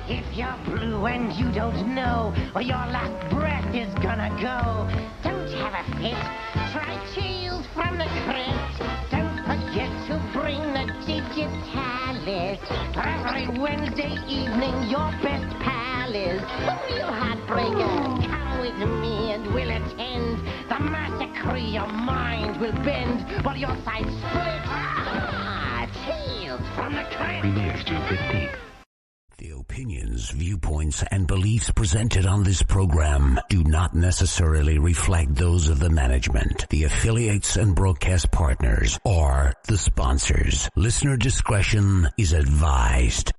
If you're blue and you don't know where your last breath is gonna go, don't have a fit. Try chills from the crypt. Don't forget to bring the digitalis. Every Wednesday evening, your best pal is a real heartbreaker. Come with me and we'll attend the massacre. Your mind will bend while your sides split. Tales from the crypt. Premieres June 15th. The opinions, viewpoints, and beliefs presented on this program do not necessarily reflect those of the management, the affiliates and broadcast partners, or the sponsors. Listener discretion is advised.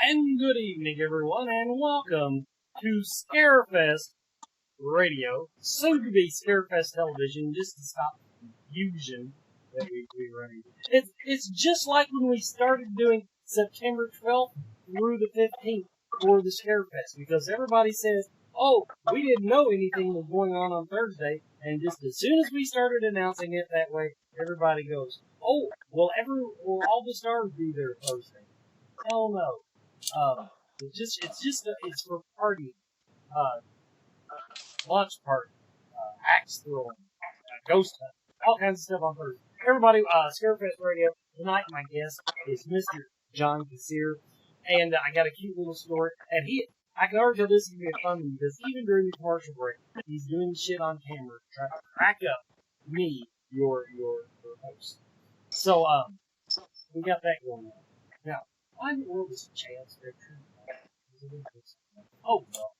And good evening, everyone, and welcome to Scarefest Radio, soon to be Scarefest Television, just to stop the confusion that we run into. It's just like when we started doing September 12th through the 15th for the Scarefest, because everybody says, oh, we didn't know anything was going on Thursday, and just as soon as we started announcing it that way, everybody goes, oh, will all the stars be there Thursday? Hell no. It's for party, launch party, axe throwing, ghost hunt, all kinds of stuff on Thursday. Everybody, Scarefest Radio, tonight my guest is Mr. John Kassir, and I got a cute little story, and I can already tell this is going to be a fun one, because even during the commercial break, he's doing shit on camera, trying to crack up me, your host. So, we got that going on. Now, why in the world is Chance Picture? Oh, well.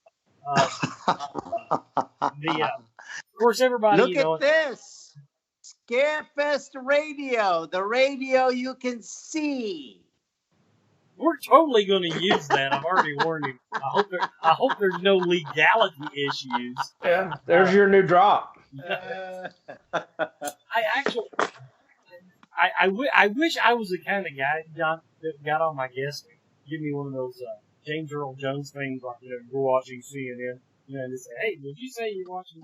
Of course, everybody, Look at this! Scarefest Radio, the radio you can see. We're totally going to use that. I've already warned you. I hope there's no legality issues. Yeah, there's your new drop. I wish I was the kind of guy, John, that got on my guest, give me one of those James Earl Jones things, like, you're watching CNN, and they say, hey, did you say you're watching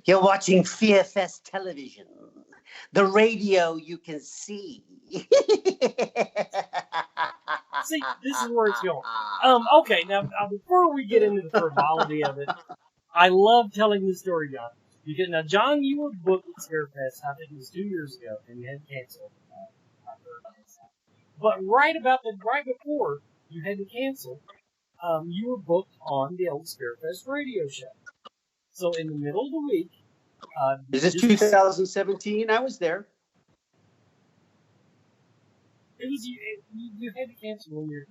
You're watching Fearfest Television, the radio you can see. See, this is where it's going. Okay, now before we get into the frivolity of it, I love telling this story, John. Because now, John, you were booked at Scarefest, I think it was 2 years ago, and you had to cancel. But right before you had to cancel, you were booked on the old Scarefest radio show. So in the middle of the week, is this 2017? I was there. It was you had to cancel 1 year.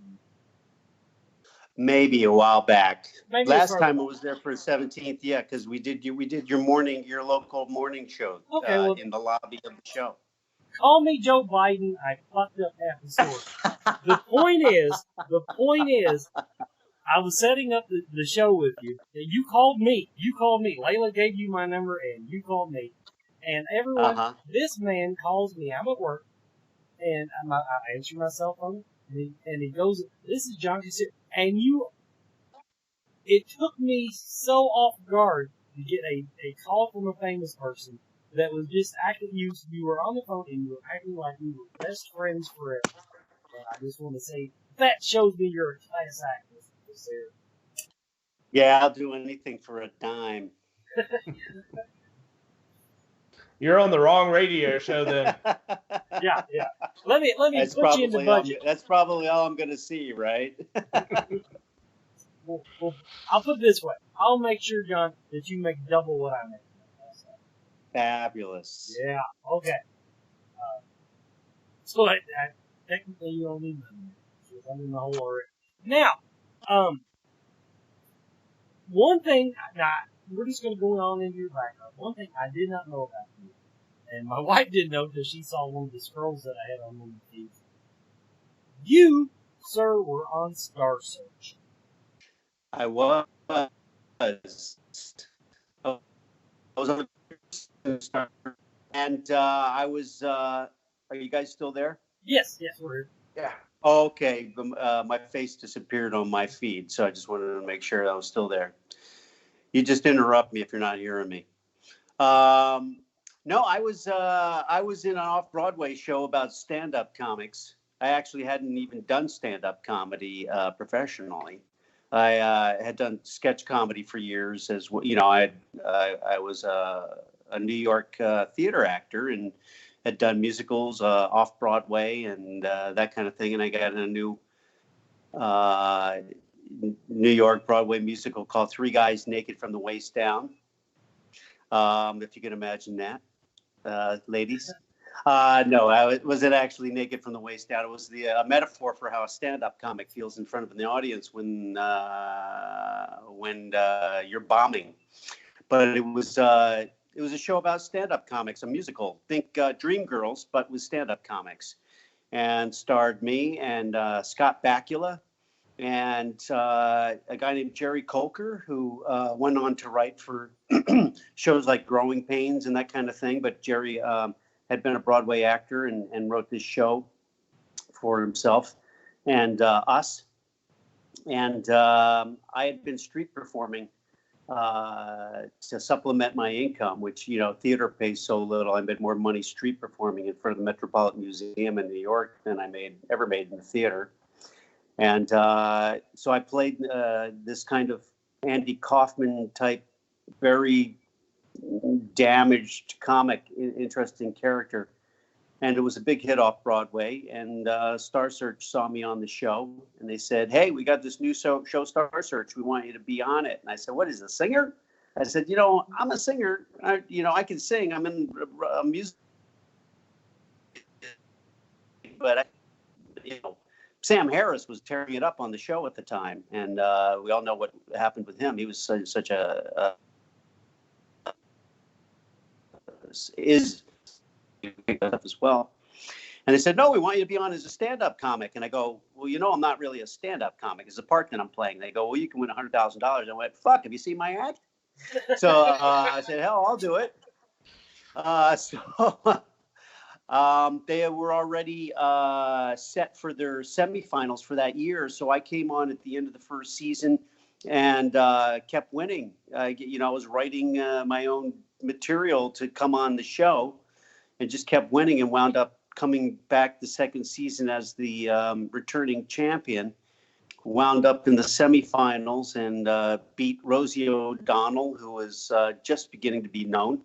Maybe a while back. Maybe Last time I was there for the 17th, yeah, because we did your local morning show in the lobby of the show. Call me Joe Biden. I fucked up half the story. The point is, I was setting up the show with you. You called me. Layla gave you my number, and you called me. And everyone, this man calls me. I'm at work, and I answer my cell phone, and he goes, "This is John Kassir." And it took me so off guard to get a call from a famous person that was just acting, you were on the phone and you were acting like we were best friends forever. And I just want to say, that shows me you're a class act, Mr. Kassir. Yeah, I'll do anything for a dime. You're on the wrong radio show then. Yeah. Let me put you in the budget. That's probably all I'm going to see, right? Well, I'll put it this way. I'll make sure, John, that you make double what I make. Fabulous. Yeah, okay. So technically you don't need money. I'm in the hole already. Now, one thing, now, we're just going to go on into your background. One thing I did not know about you, And my wife didn't know because she saw one of the scrolls that I had on one of the feeds. You, sir, were on Star Search. I was. I was on Star, and I was. Are you guys still there? Yes, we're here. Yeah. Okay, my face disappeared on my feed, so I just wanted to make sure I was still there. You just interrupt me if you're not hearing me. No, I was in an off-Broadway show about stand-up comics. I actually hadn't even done stand-up comedy professionally. I had done sketch comedy for years, as well. You know, I was a New York theater actor and had done musicals off Broadway and that kind of thing. And I got in a new New York Broadway musical called Three Guys Naked from the Waist Down. If you can imagine that, ladies. No, I wasn't actually naked from the waist down. It was the metaphor for how a stand-up comic feels in front of the audience when you're bombing. But it was a show about stand-up comics, a musical. Think Dreamgirls, but with stand-up comics, and starred me and Scott Bakula and a guy named Jerry Colker, who went on to write for shows like Growing Pains and that kind of thing. But Jerry had been a Broadway actor and wrote this show for himself and us. And I had been street performing to supplement my income, which, you know, theater pays so little. I made more money street performing in front of the Metropolitan Museum in New York than I ever made in the theater. And so I played this kind of Andy Kaufman type, very damaged comic, interesting character. And it was a big hit off Broadway. And Star Search saw me on the show. And they said, hey, we got this new show Star Search. We want you to be on it. And I said, what is a singer? I said, you know, I'm a singer. I can sing. I'm in music. But, Sam Harris was tearing it up on the show at the time. And we all know what happened with him. He was such a is as well. And they said, no, we want you to be on as a stand-up comic. And I go, well, I'm not really a stand-up comic. It's a part that I'm playing. They go, well, you can win $100,000. I went, fuck, have you seen my act? So I said, hell, I'll do it. They were already set for their semifinals for that year. So I came on at the end of the first season and kept winning. I was writing my own material to come on the show and just kept winning and wound up coming back the second season as the returning champion. Wound up in the semifinals and beat Rosie O'Donnell, who was just beginning to be known,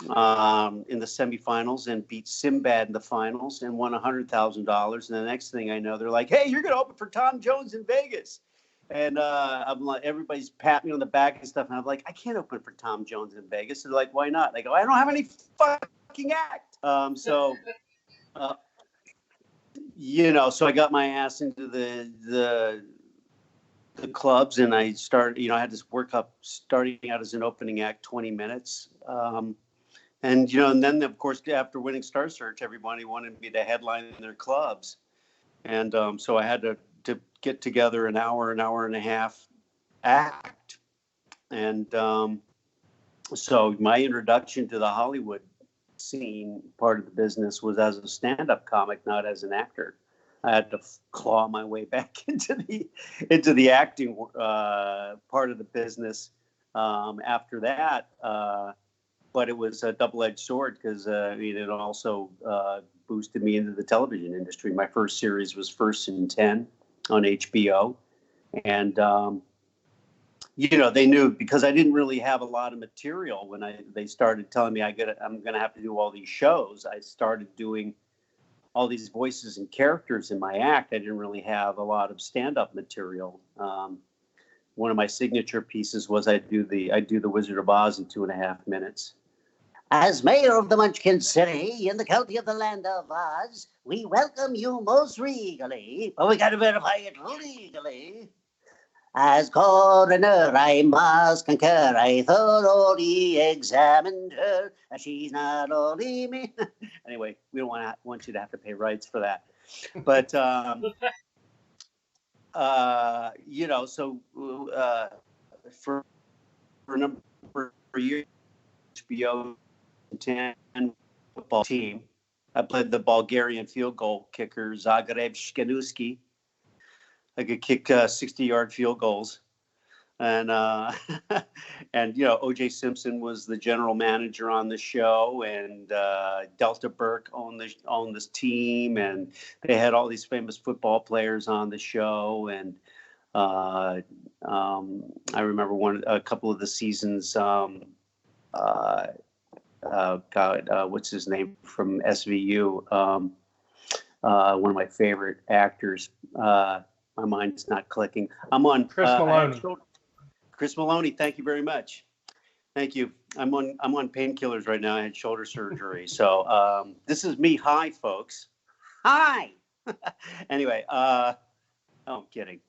in the semifinals, and beat Sinbad in the finals and won $100,000. And the next thing I know, they're like, hey, you're going to open for Tom Jones in Vegas. And I'm like, everybody's patting me on the back and stuff. And I'm like, I can't open for Tom Jones in Vegas. And they're like, why not? They go, I don't have any fucking act. So I got my ass into the clubs, and I started, I had this workup starting out as an opening act, 20 minutes. And then, of course, after winning Star Search, everybody wanted me to headline in their clubs. And so I had to get together an hour and a half act. And so my introduction to the Hollywood scene part of the business was as a stand-up comic, not as an actor. I had to claw my way back into the acting part of the business after that. But it was a double-edged sword because it also boosted me into the television industry. My first series was First and 10 on HBO. And, they knew, because I didn't really have a lot of material when they started telling me I'm going to have to do all these shows. I started doing all these voices and characters in my act. I didn't really have a lot of stand-up material. One of my signature pieces was I do the Wizard of Oz in 2.5 minutes. As mayor of the Munchkin City in the county of the land of Oz, we welcome you most regally, but we got to verify it legally. As coroner, I must concur. I thoroughly examined her. She's not only me. Anyway, we don't want you to have to pay rights for that. But, so for a number of years, HBO 10 football team, I played the Bulgarian field goal kicker, Zagreb Shkenuski. I could kick 60-yard field goals. And, O.J. Simpson was the general manager on the show, and Delta Burke owned this team, and they had all these famous football players on the show. And I remember a couple of the seasons, what's his name from SVU? One of my favorite actors. My mind's not clicking. I'm on Chris Maloney. Chris Maloney. Thank you very much. Thank you. I'm on painkillers right now. I had shoulder surgery, so this is me. Hi, folks. Hi. Anyway, I'm kidding.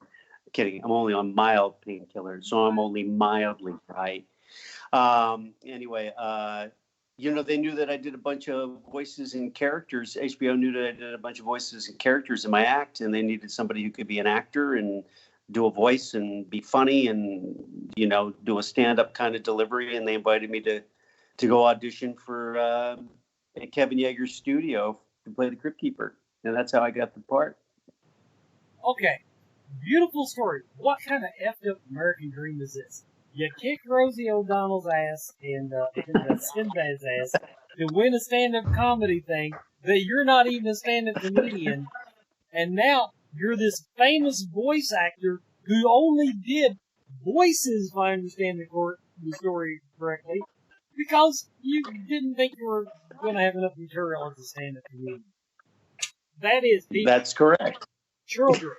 I'm only on mild painkillers, so I'm only mildly right. Anyway, they knew that I did a bunch of voices and characters. HBO knew that I did a bunch of voices and characters in my act, and they needed somebody who could be an actor and do a voice and be funny and, do a stand-up kind of delivery. And they invited me to go audition for Kevin Yeager's studio to play the Crypt Keeper. And that's how I got the part. Okay. Beautiful story. What kind of effed up American dream is this? You kick Rosie O'Donnell's ass and Sinbad's ass to win a stand-up comedy thing that you're not even a stand-up comedian, and now you're this famous voice actor who only did voices, if I understand the story correctly, because you didn't think you were going to have enough material as a stand-up comedian. That's correct. Children.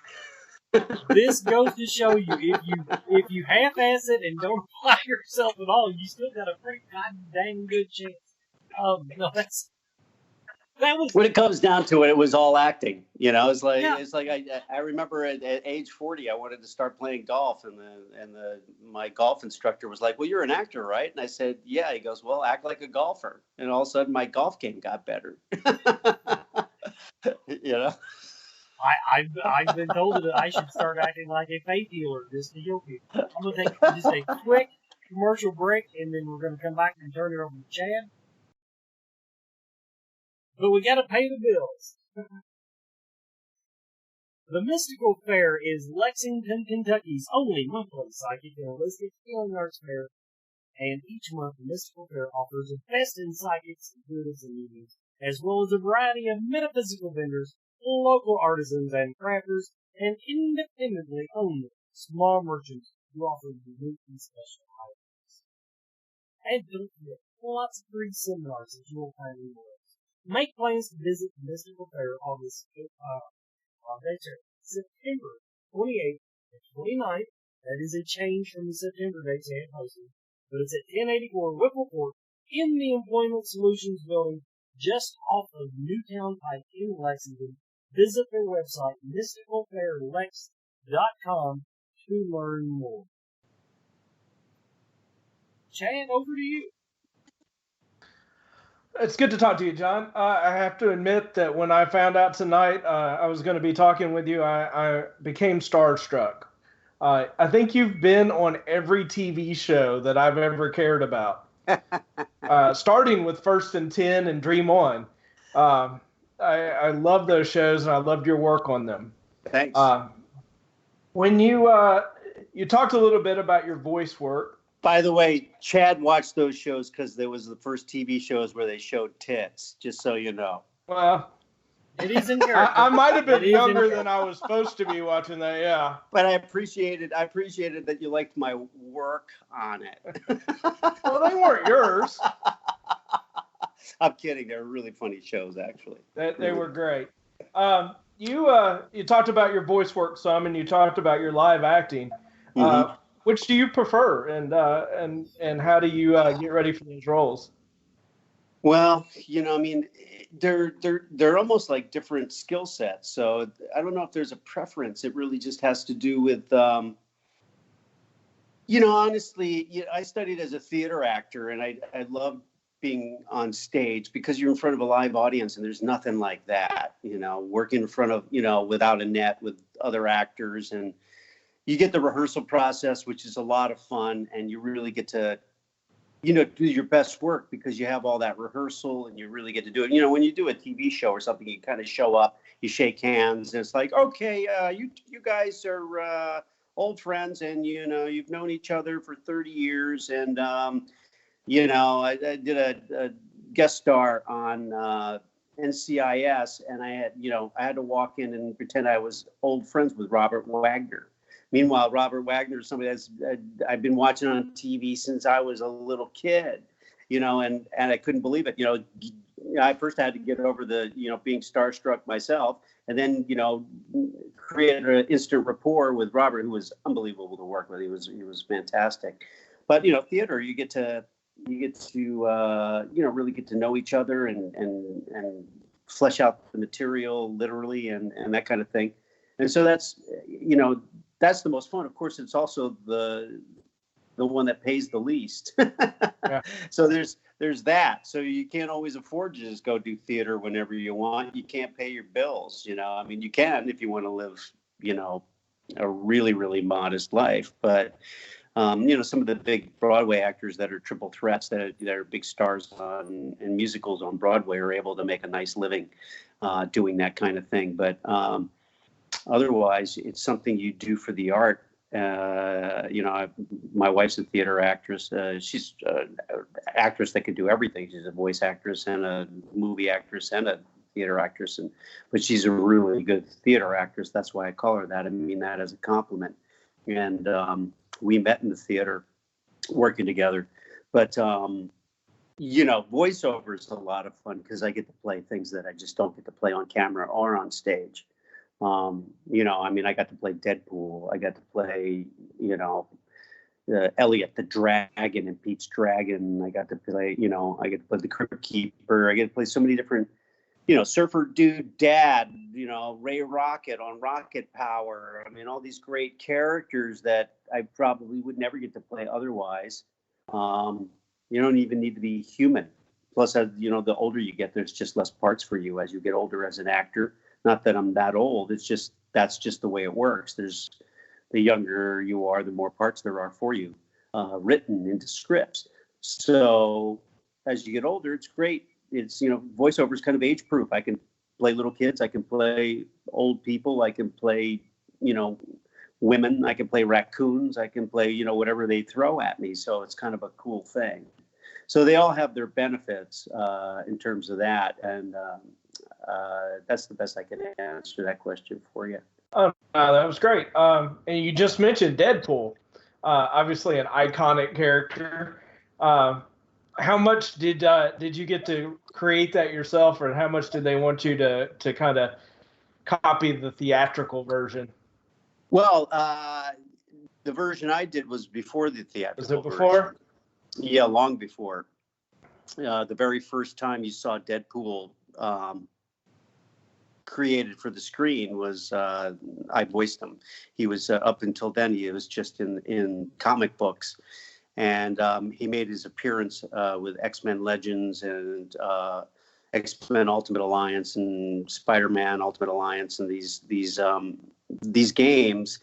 This goes to show you, if you half-ass it and don't apply yourself at all, you still got a pretty goddamn good chance. That was when it comes down to it. It was all acting. It's like I remember at age 40, I wanted to start playing golf, and my golf instructor was like, "Well, you're an actor, right?" And I said, "Yeah." He goes, "Well, act like a golfer." And all of a sudden, my golf game got better. I've been told that I should start acting like a faith healer just to heal people. I'm going to take just a quick commercial break, and then we're going to come back and turn it over to Chad. But we got to pay the bills. The Mystical Fair is Lexington, Kentucky's only monthly psychic and holistic healing arts fair, and each month the Mystical Fair offers the best in psychics, intuitives, and mediums, as well as a variety of metaphysical vendors, local artisans and crafters, and independently owned small merchants who offer unique and special items. And don't forget, lots of free seminars that you will find anywhere else. Make plans to visit the Mystical Fair on September 28th and 29th. That is a change from the September dates they had posted, but it's at 1084 Whipple Court in the Employment Solutions Building, just off of Newtown Pike in Lexington. Visit their website, mysticalfairlex.com, to learn more. Chad, over to you. It's good to talk to you, John. I have to admit that when I found out tonight I was going to be talking with you, I became starstruck. I think you've been on every TV show that I've ever cared about, starting with First and 10 and Dream On. I love those shows, and I loved your work on them. Thanks. When you talked a little bit about your voice work. By the way, Chad watched those shows because there was the first TV shows where they showed tits, just so you know. Well, it is in character. I might have been younger than I was supposed to be watching that, yeah. But I appreciated that you liked my work on it. Well, they weren't yours. I'm kidding. They were really funny shows, actually. They were great. You talked about your voice work some, and you talked about your live acting. Mm-hmm. Which do you prefer, and how do you get ready for those roles? Well, they're almost like different skill sets. So I don't know if there's a preference. It really just has to do with Honestly, I studied as a theater actor, and I loved being on stage because you're in front of a live audience, and there's nothing like that. Working in front of, without a net with other actors, and you get the rehearsal process, which is a lot of fun, and you really get to, do your best work because you have all that rehearsal and you really get to do it. When you do a TV show or something, you kind of show up, you shake hands, and it's like, okay, you guys are old friends, and you've known each other for 30 years, and I did a guest star on NCIS, and I had to walk in and pretend I was old friends with Robert Wagner. Meanwhile, Robert Wagner is somebody that's I've been watching on TV since I was a little kid, and I couldn't believe it. I first had to get over the, being starstruck myself, and then, created an instant rapport with Robert, who was unbelievable to work with. He was fantastic. But, theater, you get to really get to know each other and flesh out the material literally and that kind of thing. And so that's the most fun. Of course, it's also the one that pays the least. Yeah. So there's that. So you can't always afford to just go do theater whenever you want. You can't pay your bills. I mean, you can if you want to live, a really, really modest life. But, some of the big Broadway actors that are triple threats, that are big stars in musicals on Broadway, are able to make a nice living doing that kind of thing. But otherwise, it's something you do for the art. My wife's a theater actress. She's an actress that can do everything. She's a voice actress and a movie actress and a theater actress. But she's a really good theater actress. That's why I call her that. I mean that as a compliment. And we met in the theater working together. But, voiceover is a lot of fun because I get to play things that I just don't get to play on camera or on stage. I got to play Deadpool. I got to play, Elliot the Dragon in Pete's Dragon. I got to play, the Crypt Keeper. I get to play so many different, Surfer Dude Dad, Ray Rocket on Rocket Power. I mean, all these great characters that I probably would never get to play otherwise. You don't even need to be human. Plus, as the older you get, there's just less parts for you as you get older as an actor. Not that I'm that old. It's just, that's just the way it works. The younger you are, the more parts there are for you, written into scripts. So as you get older, it's great. It's, voiceover is kind of age proof. I can play little kids. I can play old people. I can play, women. I can play raccoons. I can play, whatever they throw at me. So it's kind of a cool thing. So they all have their benefits in terms of that. And that's the best I can answer that question for you. That was great. And you just mentioned Deadpool, obviously an iconic character. How much did you get to create that yourself, or how much did they want you to kind of copy the theatrical version? Well, the version I did was before the theatrical version. Was it before? Version. Yeah, long before. The very first time you saw Deadpool created for the screen was I voiced him. He was up until then he was just in comic books, and he made his appearance with X-Men Legends and X-Men Ultimate Alliance and Spider-Man Ultimate Alliance and these games.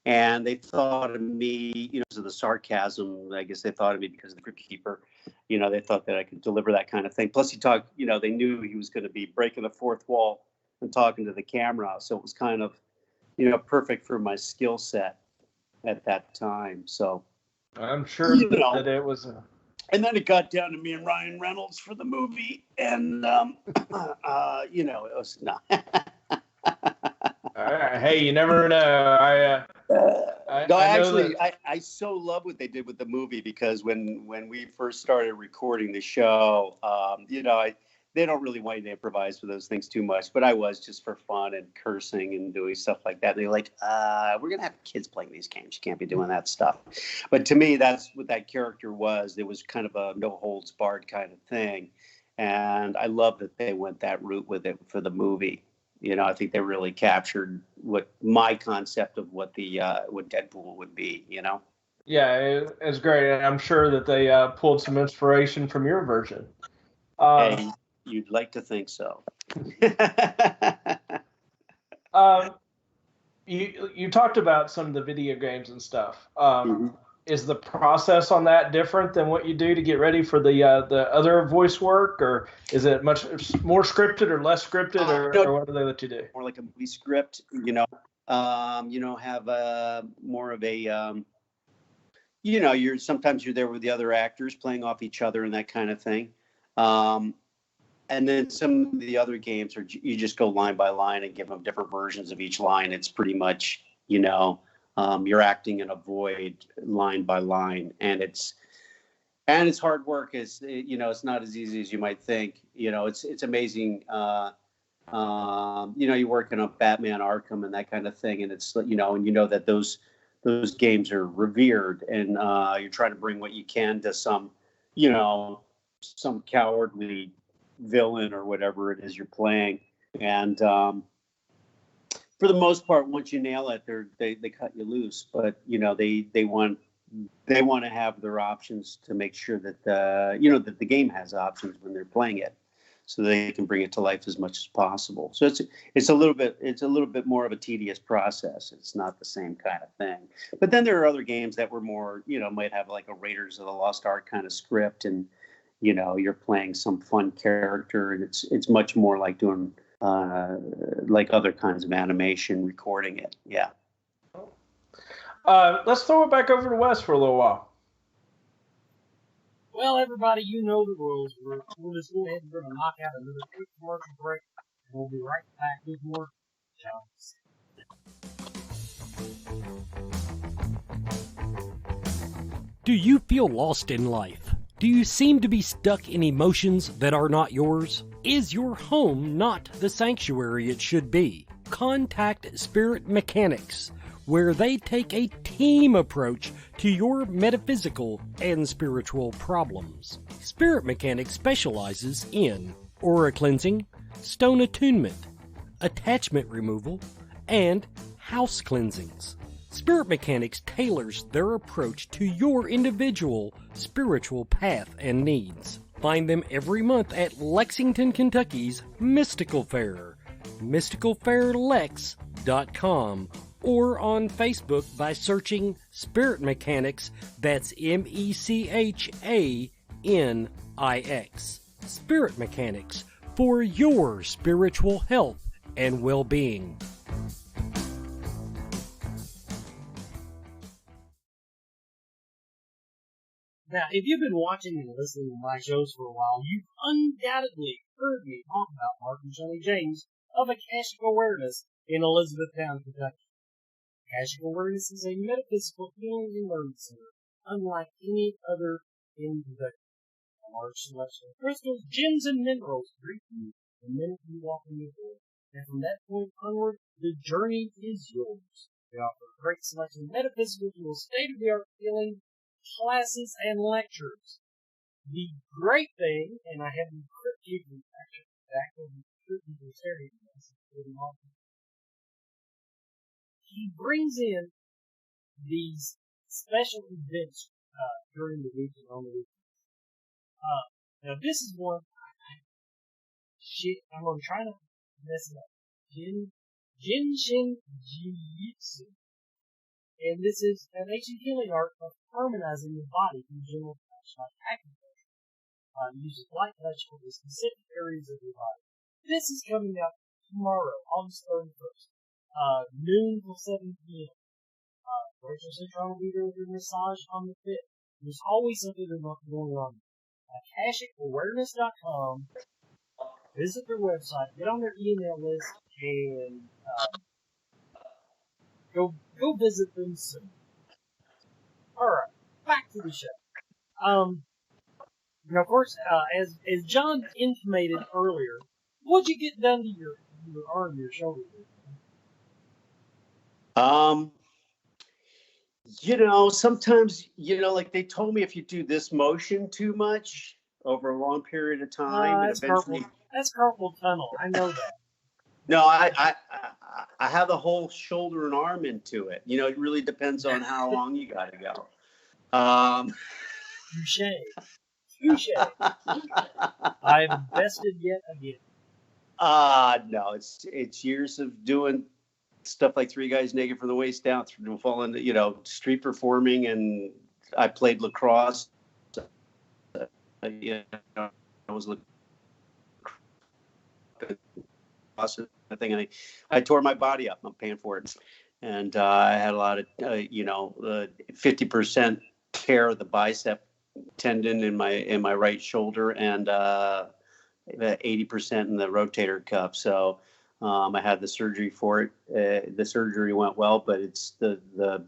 And they thought of me, because of the sarcasm. I guess they thought of me because of the Crypt Keeper. They thought that I could deliver that kind of thing. Plus, he talked. They knew he was going to be breaking the fourth wall and talking to the camera, so it was kind of, perfect for my skill set at that time. So I'm sure that it was. And then it got down to me and Ryan Reynolds for the movie, and it was not. Hey, you never know. I so love what they did with the movie, because when we first started recording the show, they don't really want you to improvise for those things too much, but I was just for fun and cursing and doing stuff like that. And they're like, we're going to have kids playing these games. You can't be doing that stuff. But to me, that's what that character was. It was kind of a no holds barred kind of thing. And I love that they went that route with it for the movie. I think they really captured what my concept of what what Deadpool would be, Yeah, it's great, and I'm sure that they pulled some inspiration from your version. Hey, you'd like to think so. Um, you talked about some of the video games and stuff. Mhm. Is the process on that different than what you do to get ready for the other voice work, or is it much more scripted or less scripted, or what do they let you do? More like a movie script, have more of a, sometimes you're there with the other actors playing off each other and that kind of thing. And then some of the other games are you just go line by line and give them different versions of each line. It's pretty much, you're acting in a void line by line, and it's hard work. It's not as easy as you might think. It's amazing. You work in a Batman Arkham and that kind of thing, and it's that those games are revered, and you're trying to bring what you can to some cowardly villain or whatever it is you're playing. And for the most part, once you nail it, they cut you loose. But they want to have their options to make sure that that the game has options when they're playing it, so they can bring it to life as much as possible. So it's a little bit more of a tedious process. It's not the same kind of thing. But then there are other games that were more, might have like a Raiders of the Lost Ark kind of script, and you're playing some fun character, and it's much more like doing like other kinds of animation, recording it. Yeah. Let's throw it back over to Wes for a little while. Well, everybody, you know the rules. We'll just go ahead and we're going to knock out another quick commercial break, and we'll be right back with more jobs. Do you feel lost in life? Do you seem to be stuck in emotions that are not yours? Is your home not the sanctuary it should be? Contact Spirit Mechanics, where they take a team approach to your metaphysical and spiritual problems. Spirit Mechanics specializes in aura cleansing, stone attunement, attachment removal, and house cleansings. Spirit Mechanics tailors their approach to your individual spiritual path and needs. Find them every month at Lexington, Kentucky's Mystical Fair, mysticalfairlex.com, or on Facebook by searching Spirit Mechanics, that's MECHANIX. Spirit Mechanics, for your spiritual health and well-being. Now, if you've been watching and listening to my shows for a while, you've undoubtedly heard me talk about Mark and Johnny James of Akashic Awareness in Elizabethtown, Kentucky. Akashic Awareness is a metaphysical healing and learning center, unlike any other in Kentucky. A large selection of crystals, gems, and minerals greet you the minute you walk in the door, and from that point onward, the journey is yours. We offer a great selection of metaphysical tools, state-of-the-art healing classes, and lectures. The great thing, and I have the cryptic actually staring at us, he brings in these special events during the week and on the weekends. Now this is one I'm gonna try to mess it up. Jinshin Jiu-Jitsu. And this is an ancient healing art of harmonizing the body through general touch, like acupuncture. Uses light touch for the specific areas of your body. This is coming up tomorrow, August 31st, noon till 7 p.m. Rachel Citron will be there with your massage on the 5th. There's always something going on. AkashicAwareness.com. Visit their website, get on their email list, and Go visit them soon. Alright, back to the show. Now, of course, as John intimated earlier, what'd you get done to your arm, your shoulder? Sometimes, like they told me if you do this motion too much over a long period of time, that's carpal tunnel. I know that. No, I have the whole shoulder and arm into it. It really depends on how long you got to go. Touche. Touche. I have invested yet again. No, it's years of doing stuff like Three Guys Naked from the Waist Down, through falling, street performing, and I played lacrosse. I was lacrosse, I think I tore my body up. I'm paying for it, and I had a lot of 50% tear of the bicep tendon in my right shoulder, and 80% in the rotator cuff. So I had the surgery for it. The surgery went well, but it's the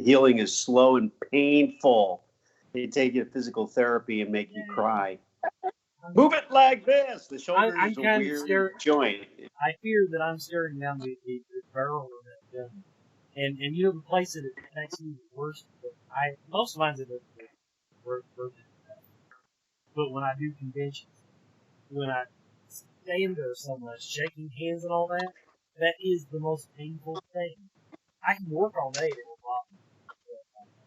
healing is slow and painful. They take you to physical therapy and make you cry. Move it like this. The shoulder is a weird joint. I fear that I'm staring down the barrel of that gun. And the place that it affects me the worst, most of mine's at the but when I do conventions, when I stand there so much, shaking hands and all that, that is the most painful thing. I can work all day.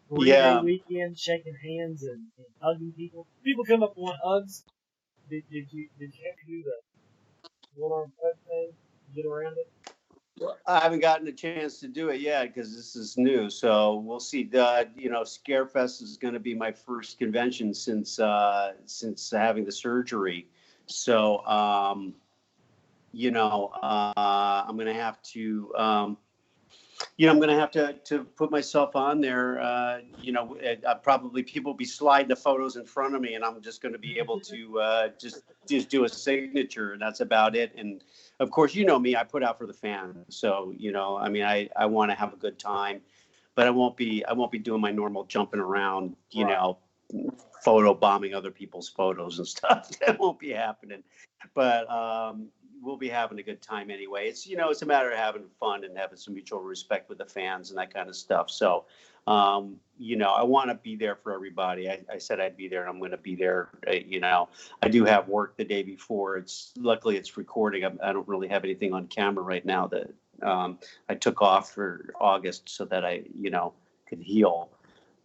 Three-day weekend, shaking hands and hugging people. People come up and want hugs. Did you have to do the one-arm hug thing? Get around it? I haven't gotten a chance to do it yet because this is new. So we'll see. Scarefest is going to be my first convention since having the surgery. So I'm going to have to. I'm going to have to put myself on there. Probably people will be sliding the photos in front of me, and I'm just going to be able to just do a signature, and that's about it. And of course, me, I put out for the fans. So I want to have a good time, but I won't be doing my normal jumping around, photo bombing other people's photos and stuff. That won't be happening. But we'll be having a good time anyway. It's a matter of having fun and having some mutual respect with the fans and that kind of stuff. So, I want to be there for everybody. I said I'd be there, and I'm going to be there. I do have work the day before. Luckily it's recording. I don't really have anything on camera right now that I took off for August so that I could heal.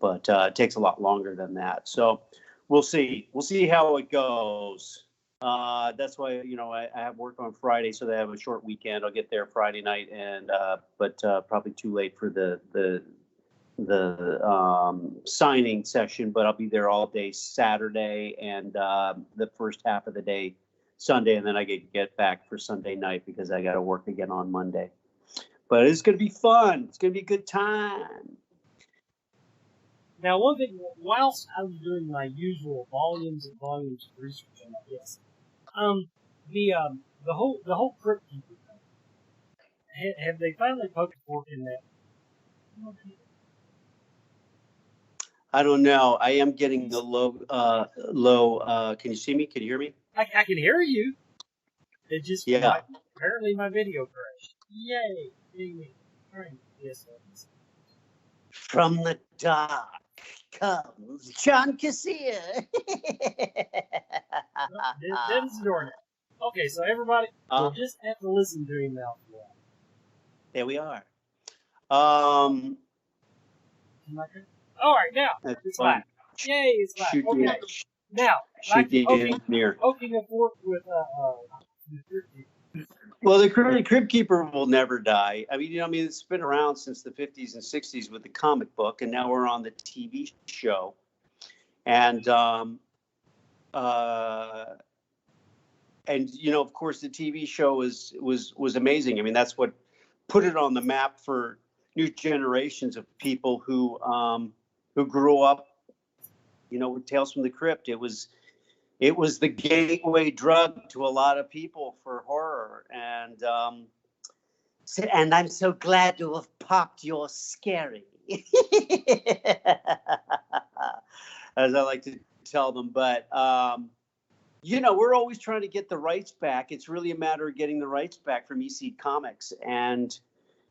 But it takes a lot longer than that. So we'll see. We'll see how it goes. That's why I have work on Friday, so they have a short weekend. I'll get there Friday night, and but probably too late for the signing session. But I'll be there all day Saturday and the first half of the day Sunday, and then I get back for Sunday night because I got to work again on Monday. But it's going to be fun. It's going to be a good time. Now, one thing, whilst I was doing my usual volumes and volumes of research on this, the whole Crypt Keeper thing, have they finally poked a fork in that? I don't know. I am getting the low. Can you see me? Can you hear me? I can hear you. It just apparently my video crashed. Yay! Yes. From the dark comes John Cassier. Dennis Dornan. Okay, so everybody, we'll just have to listen to him now for a while. There we are. All right, now it's live. Yay, it's live. Okay. Now, poking a fork with Well, the Crypt Keeper will never die. I mean, it's been around since the 50s and 60s with the comic book, and now we're on the TV show. And of course, the TV show was amazing. I mean, that's what put it on the map for new generations of people who grew up, with Tales from the Crypt. It was the gateway drug to a lot of people for horror. And I'm so glad to have popped your scary. As I like to tell them. But, we're always trying to get the rights back. It's really a matter of getting the rights back from EC Comics. And,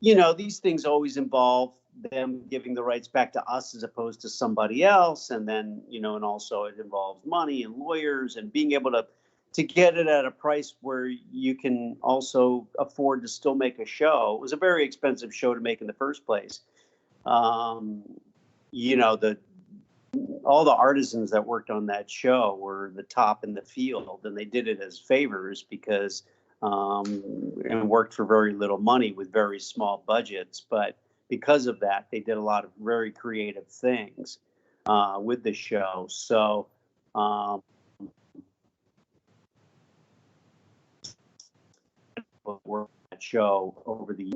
these things always involve them giving the rights back to us as opposed to somebody else. And then, and also it involves money and lawyers and being able to get it at a price where you can also afford to still make a show. It was a very expensive show to make in the first place. The all the artisans that worked on that show were the top in the field, and they did it as favors because and worked for very little money with very small budgets. But because of that, they did a lot of very creative things with the show. So work that show over the,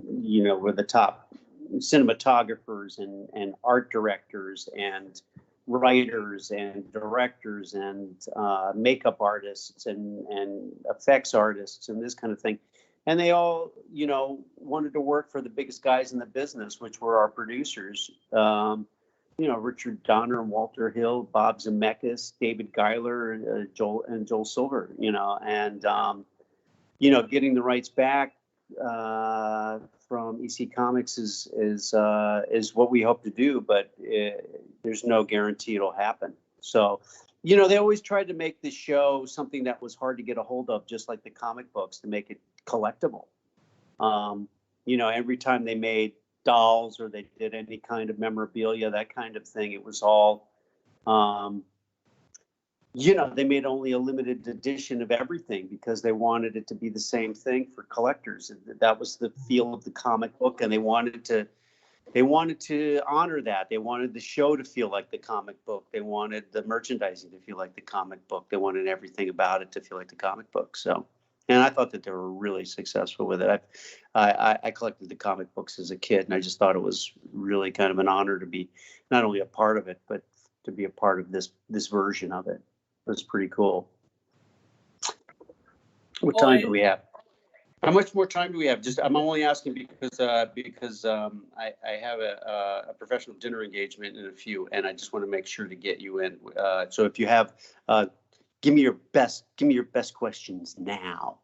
were the top cinematographers and art directors and writers and directors and makeup artists and effects artists and this kind of thing. And they all, wanted to work for the biggest guys in the business, which were our producers. Richard Donner and Walter Hill, Bob Zemeckis, David Geiler, Joel Silver, and getting the rights back from EC Comics is what we hope to do, but there's no guarantee it'll happen. So, they always tried to make the show something that was hard to get a hold of, just like the comic books, to make it collectible. Every time they made dolls or they did any kind of memorabilia, that kind of thing, it was all, they made only a limited edition of everything because they wanted it to be the same thing for collectors. That was the feel of the comic book, and they wanted to honor that. They wanted the show to feel like the comic book. They wanted the merchandising to feel like the comic book. They wanted everything about it to feel like the comic book. So, and I thought that they were really successful with it. I collected the comic books as a kid, and I just thought it was really kind of an honor to be not only a part of it, but to be a part of this version of it. It was pretty cool. What time do we have? How much more time do we have? I'm only asking because I have a professional dinner engagement in a few, and I just want to make sure to get you in. So if you have, give me your best questions now.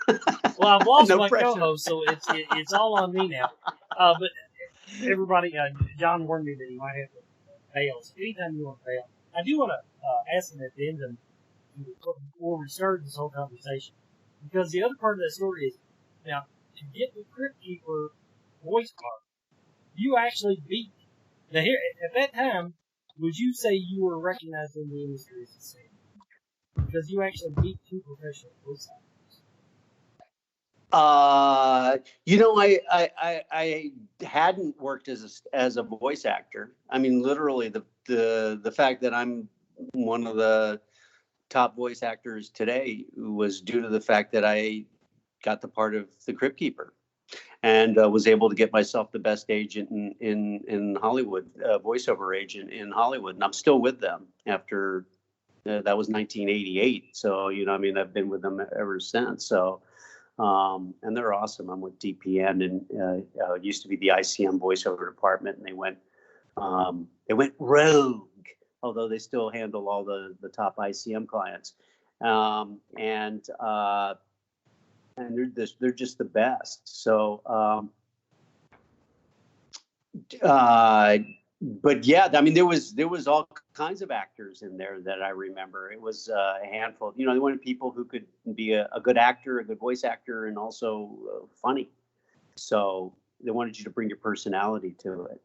Well, I've lost No my pressure. co-host, so it's all on me now. But everybody, John warned me that he might have to bail. So anytime you want to bail, I do want to ask him at the end before we start this whole conversation, because the other part of that story is, now, to get the Crypt Keeper voice part, you actually beat. Now, here at that time, would you say you were recognized in the industry as a singer? Because you actually beat two professional voice actors. I hadn't worked as a voice actor. I mean, literally, the fact that I'm one of the top voice actors today was due to the fact that I got the part of the Crypt Keeper and was able to get myself the best agent in Hollywood, voiceover agent in Hollywood, and I'm still with them after that was 1988. So I've been with them ever since. So. And they're awesome. I'm with DPN, and it used to be the ICM voiceover department, and they went rogue, although they still handle all the top ICM clients. And they're just the best. So, but yeah, I mean, there was all kinds of actors in there that I remember. It was a handful. They wanted people who could be a good actor, a good voice actor, and also funny. So they wanted you to bring your personality to it.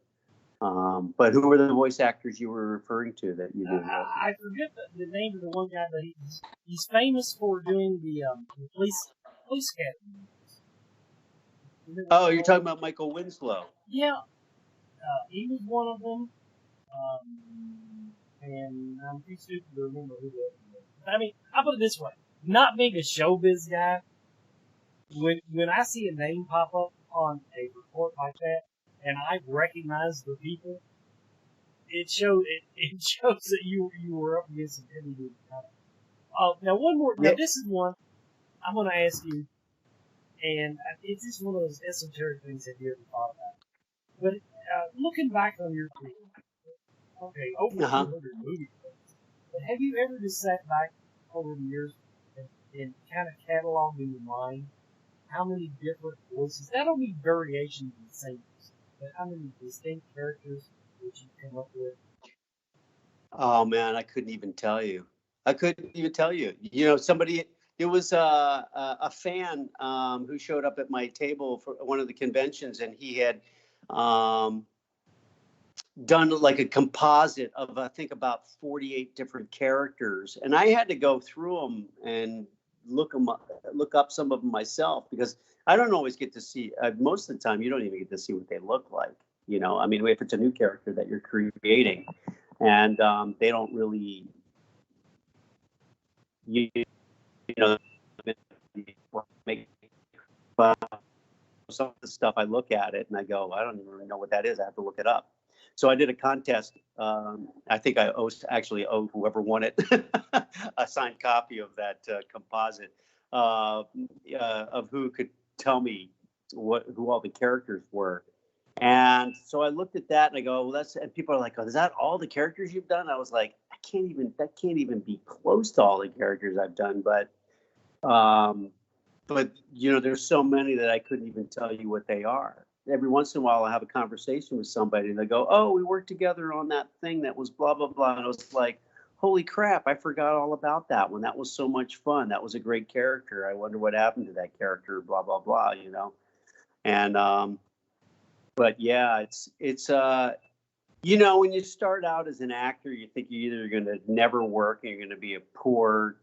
But who were the voice actors you were referring to that you did? I forget the name of the one guy, but he's famous for doing the police academy. Oh, you're talking about Michael Winslow. Yeah. He was one of them, and I'm too stupid to remember who the other was. I mean, I'll put it this way. Not being a showbiz guy, when I see a name pop up on a report like that, and I recognize the people, it shows that you were up against some heavy duty company. Now one more. Now this is one I'm going to ask you, and it's just one of those esoteric things that you ever thought about. But looking back on your career, okay, over 200 movie films, but have you ever just sat back over the years and kind of cataloged in your mind how many different voices, not only variations of the same voice, but how many distinct characters that you come up with? Oh man, I couldn't even tell you. There was a fan who showed up at my table for one of the conventions, and he had done like a composite of I think about 48 different characters, and I had to go through them and look up some of them myself, because I don't always get to see. Most of the time, you don't even get to see what they look like. I mean, if it's a new character that you're creating, and they don't really, you know, make. Some of the stuff, I look at it and I go, I don't even know what that is. I have to look it up. So I did a contest. I think I actually owe whoever won it a signed copy of that composite of who could tell me who all the characters were. And so I looked at that and I go, well, and people are like, oh, is that all the characters you've done? I was like, that can't even be close to all the characters I've done. But there's so many that I couldn't even tell you what they are. Every once in a while, I have a conversation with somebody and they go, oh, we worked together on that thing that was blah, blah, blah. And I was like, holy crap, I forgot all about that one. That was so much fun. That was a great character. I wonder what happened to that character, blah, blah, blah, And, but yeah, it's when you start out as an actor, you think you're either going to never work and you're going to be a poor,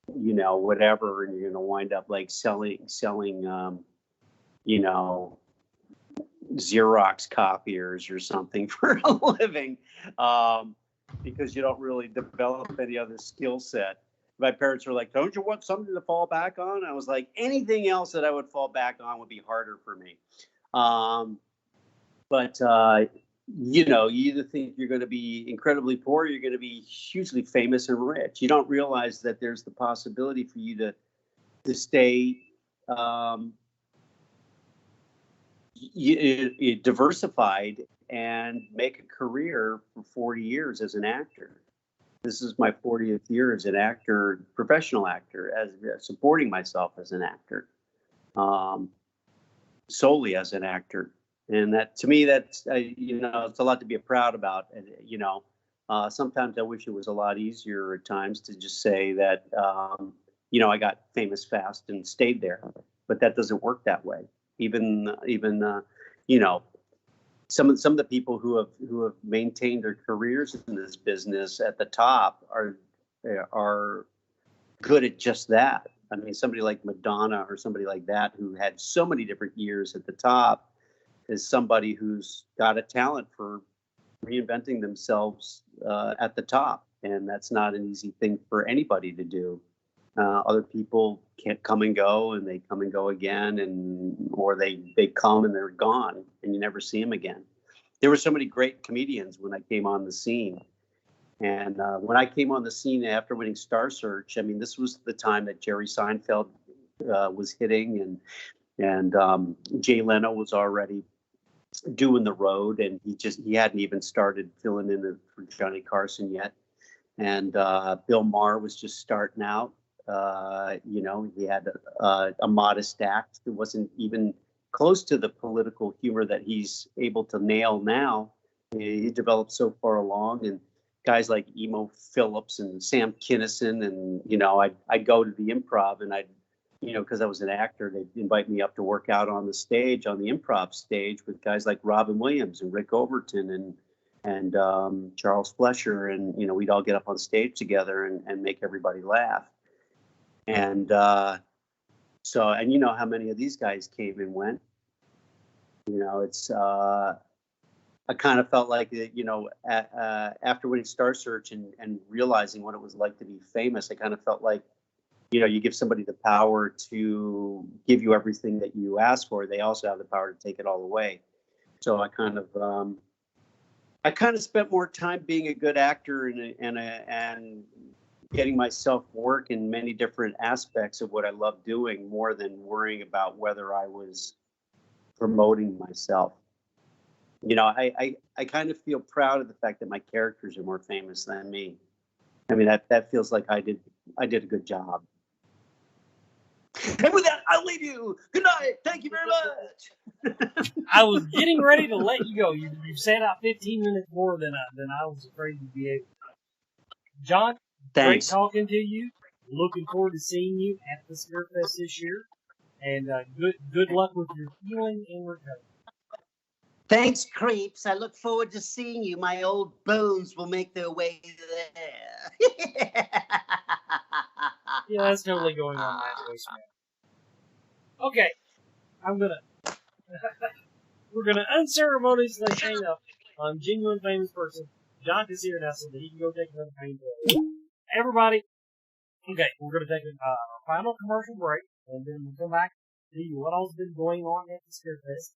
whatever, and you're going to wind up like selling, Xerox copiers or something for a living, because you don't really develop any other skill set. My parents were like, don't you want something to fall back on? I was like, anything else that I would fall back on would be harder for me. You either think you're going to be incredibly poor, or you're going to be hugely famous and rich. You don't realize that there's the possibility for you to stay diversified and make a career for 40 years as an actor. This is my 40th year as an actor, professional actor, as supporting myself as an actor, solely as an actor. And that, to me, that's, it's a lot to be proud about. And, sometimes I wish it was a lot easier at times to just say that, I got famous fast and stayed there, but that doesn't work that way. Even some of the people who have maintained their careers in this business at the top are good at just that. I mean, somebody like Madonna or somebody like that, who had so many different years at the top, is somebody who's got a talent for reinventing themselves at the top. And that's not an easy thing for anybody to do. Other people can't come and go, and they come and go again, or they come and they're gone and you never see them again. There were so many great comedians when I came on the scene. And when I came on the scene after winning Star Search, I mean, this was the time that Jerry Seinfeld was hitting, and Jay Leno was already doing the road, and he hadn't even started filling in for Johnny Carson yet. And Bill Maher was just starting out. He had a modest act. It wasn't even close to the political humor that he's able to nail now. He developed so far along, and guys like Emo Phillips and Sam Kinison, and I'd go to the Improv, and because I was an actor, they'd invite me up to work out on the stage, on the Improv stage, with guys like Robin Williams and Rick Overton and Charles Flesher, and we'd all get up on stage together and make everybody laugh. And and you know how many of these guys came and went. It's I kind of felt like after winning Star Search and realizing what it was like to be famous, I kind of felt like you give somebody the power to give you everything that you ask for. They also have the power to take it all away. So I kind of spent more time being a good actor and getting myself work in many different aspects of what I love doing, more than worrying about whether I was promoting myself. I kind of feel proud of the fact that my characters are more famous than me. I mean, that feels like I did a good job. And with that, I'll leave you. Good night. Thank you very much. I was getting ready to let you go. You've sat out 15 minutes more than I was afraid you'd be able to. John, thanks. Great talking to you. Looking forward to seeing you at the Scarefest this year. And good luck with your healing and recovery. Thanks, creeps. I look forward to seeing you. My old bones will make their way there. Yeah, that's totally going on my voice, man. Okay, we're gonna unceremoniously hang up on Genuine Famous Person. John is here now so that he can go take another painkiller. Everybody, okay, we're gonna take a final commercial break, and then we'll come back to you what all's been going on at the Scarefest.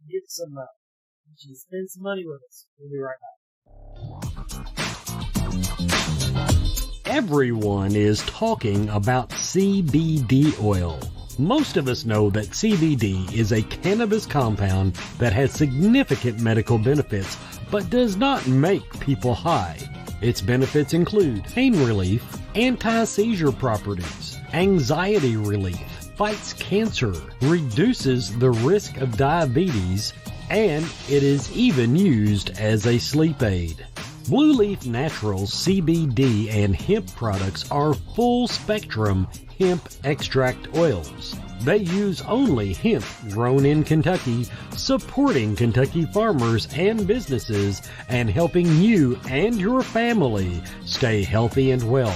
Get some, spend some money with us. We'll be right back. Everyone is talking about CBD oil. Most of us know that CBD is a cannabis compound that has significant medical benefits, but does not make people high. Its benefits include pain relief, anti-seizure properties, anxiety relief, fights cancer, reduces the risk of diabetes, and it is even used as a sleep aid. Blue Leaf Naturals CBD and hemp products are full-spectrum hemp extract oils. They use only hemp grown in Kentucky, supporting Kentucky farmers and businesses and helping you and your family stay healthy and well.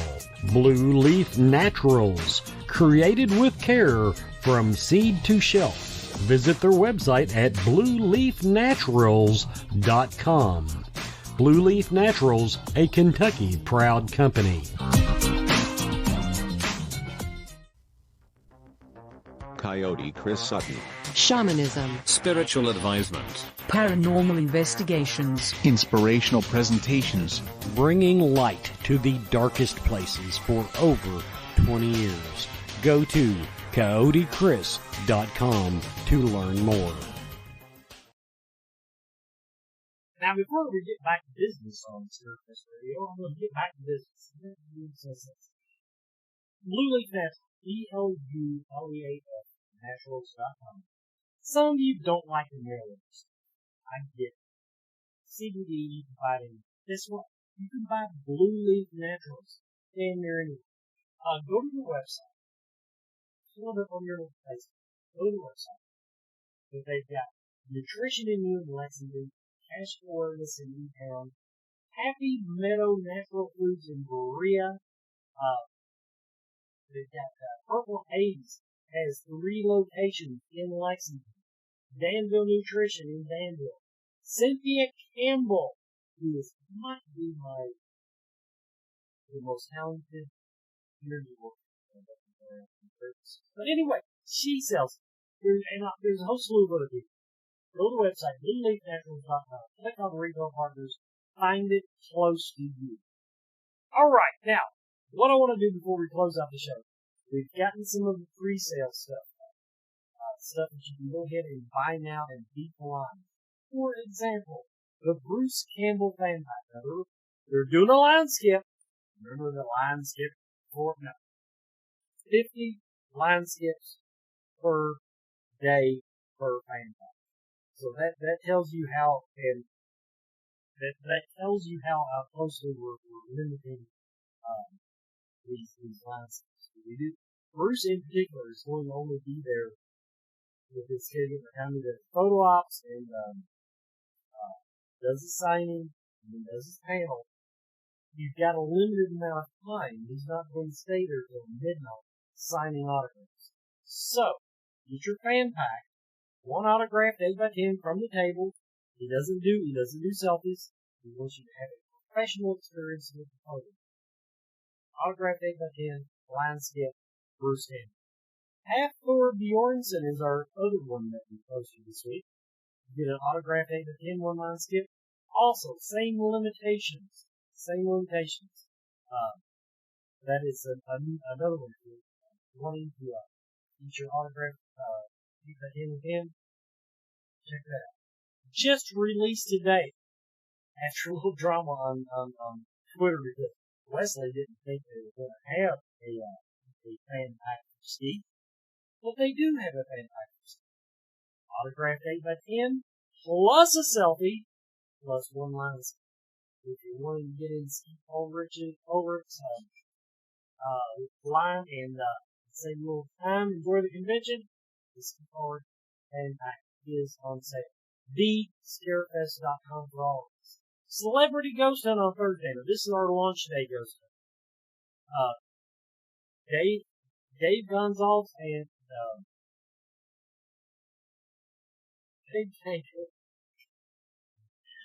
Blue Leaf Naturals, created with care from seed to shelf. Visit their website at blueleafnaturals.com. Blue Leaf Naturals, a Kentucky proud company. Coyote Chris Sutton. Shamanism. Spiritual advisement. Paranormal investigations. Inspirational presentations. Bringing light to the darkest places for over 20 years. Go to coyotechris.com to learn more. Now, before we get back to business on Scarefest Radio, I'm going to get back to business. Blue Leaf Naturals, BLULEAF, naturals.com. Some of you don't like the mailers. I get it. CBD you can buy in. Guess what? You can buy Blue Leaf Naturals damn near anywhere. Go to the website. Pull it up on your Facebook. Go to the website. But they've got Nutrition in You in Lexington, Cash Floridas in Newtown, Happy Meadow Natural Foods in Berea. They've got Purple Haze has 3 locations in Lexington. Danville Nutrition in Danville. Cynthia Campbell, who might be the most talented energy worker. But anyway, she sells it. There's a whole slew of other people. Go to the website, blueleafnaturals.com. Click on Retail Partners. Find it close to you. Alright, now, what I want to do before we close out the show, we've gotten some of the pre-sale stuff. Stuff that you can go ahead and buy now and beat the line. For example, the Bruce Campbell fan pack. Now, they're doing a line skip. Remember the line skip? 50 line skips per day per fan pack. So that tells you how, and that tells you how closely we're limiting these line skips. Bruce in particular is going to only be there with his schedule for how many photo ops and does his signing and then does his panel. You've got a limited amount of time. He's not going to stay there till midnight signing autographs. So, get your fan pack. 1 autographed 8x10 from the table. He doesn't do selfies. He wants you to have a professional experience with the photo. Autographed 8x10, line skip, Bruce Campbell. Half-Thor Bjornsson is our other one that we posted this week. You get an autographed 8x10 one-line skip. Also, same limitations. That is another one for wanting to get your autographed 8x10 with him. Check that out. Just released today, after a little drama on Twitter, because Wesley didn't think they were going to have a fan pack for Steve. But they do have a fan pack for Steve. Autographed 8x10, plus a selfie, plus one line of Steve. If you're wanting to get in Steve Ulrich's line and save a little time, enjoy the convention, the Steve Ulrich fan pack is on sale. TheScarefest.com for all of this. Celebrity Ghost Hunt on Thursday. Now, this is our launch day ghost hunt. Dave Gonzalez and Dave Tango.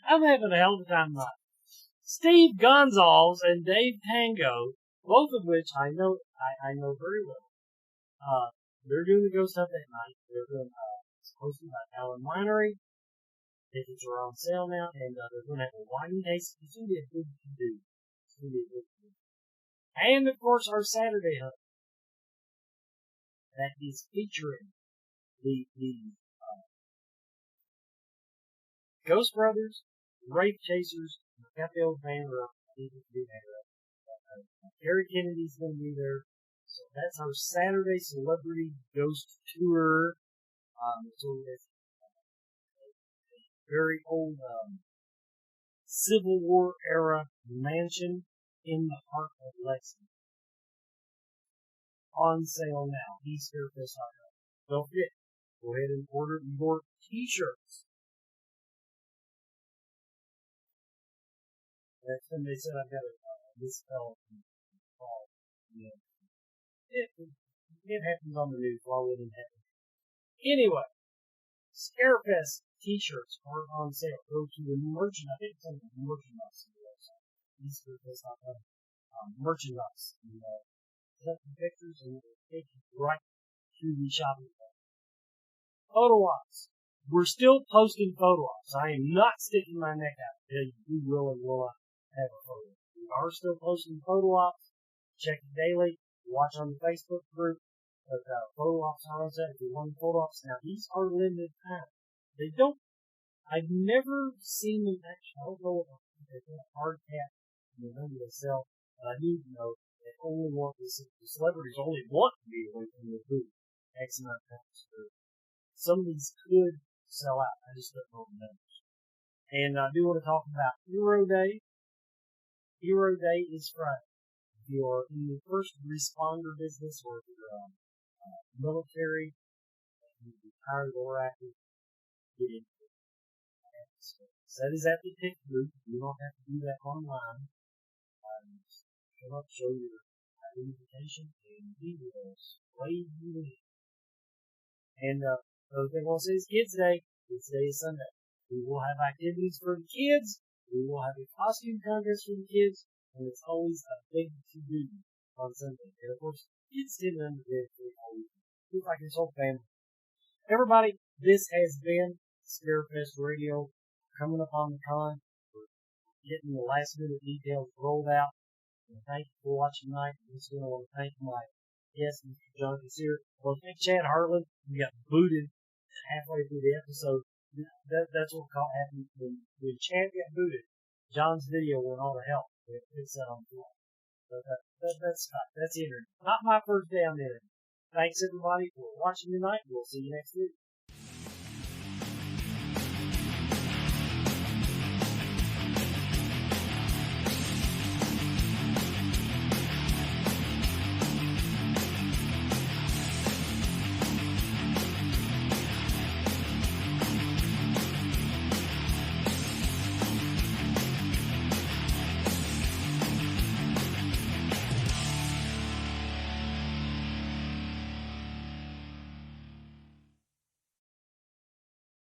I'm having a hell of a time tonight. Steve Gonzalez and Dave Tango, both of which I know very well. They're doing the ghost hunt that night. They're doing it's hosted by Alan Winery. Tickets are on sale now, and they're going to have a wine tasting. It's going to be a good to do. It's going to be a good to do. And of course, our Saturday hunt that is featuring the Ghost Brothers, Wraith Chasers, Cafe Old Vanner. Gary Kennedy's going to be there. So that's our Saturday Celebrity Ghost Tour. So it's a very old Civil War era mansion in the heart of Lexington. On sale now. Scarefest.com. Don't forget, go ahead and order your t-shirts. That's when they said I've got a misspell call. Yeah. It happens on the news. Why wouldn't it happen? Anyway, Scarefest t-shirts are on sale. Go to the merchandise. I think it's on the merchandise on the website. Scarefest.com. Merchandise. And, take some pictures and it'll take you right to the shopping cart. Photo ops. We're still posting photo ops. I am not sticking my neck out to tell you who will and will not have a photo. We are still posting photo ops. Check it daily. Watch on the Facebook group. But photo ops are on sale. If you want photo ops, now these are limited time. They don't. I've never seen them actually. I don't know if they're a hard cap and they're going to sell. But I do know they only want the celebrities only want to be away from the booth X amount of times. Some of these could sell out. I just don't know the numbers. And I do want to talk about Hero Day. Hero Day is Friday. If you are in the first responder business or if you're military, you're retired or active, get into it. So that is at the ticket booth. You don't have to do that online. Just come up, show your identification, and we will wave you in. And the other thing I want to say is Kids Day. Kids Day is Sunday. We will have activities for the kids. We will have a costume contest for the kids. And it's always a big to-do on Sunday. And of course, kids tend to understand it always. It's like this whole family. Everybody, this has been Scarefest Radio. Coming up on the con. We're getting the last minute details rolled out. And thank you for watching tonight. I'm just going to want to thank my guest, Mr. John Casir. Well, thank Chad Harlan. We got booted halfway through the episode. That's what happened when Chad got booted. John's video went all to hell. It set on the floor. But that's Scott. That's the internet. Not my first day on the internet. Thanks everybody for watching tonight. We'll see you next week.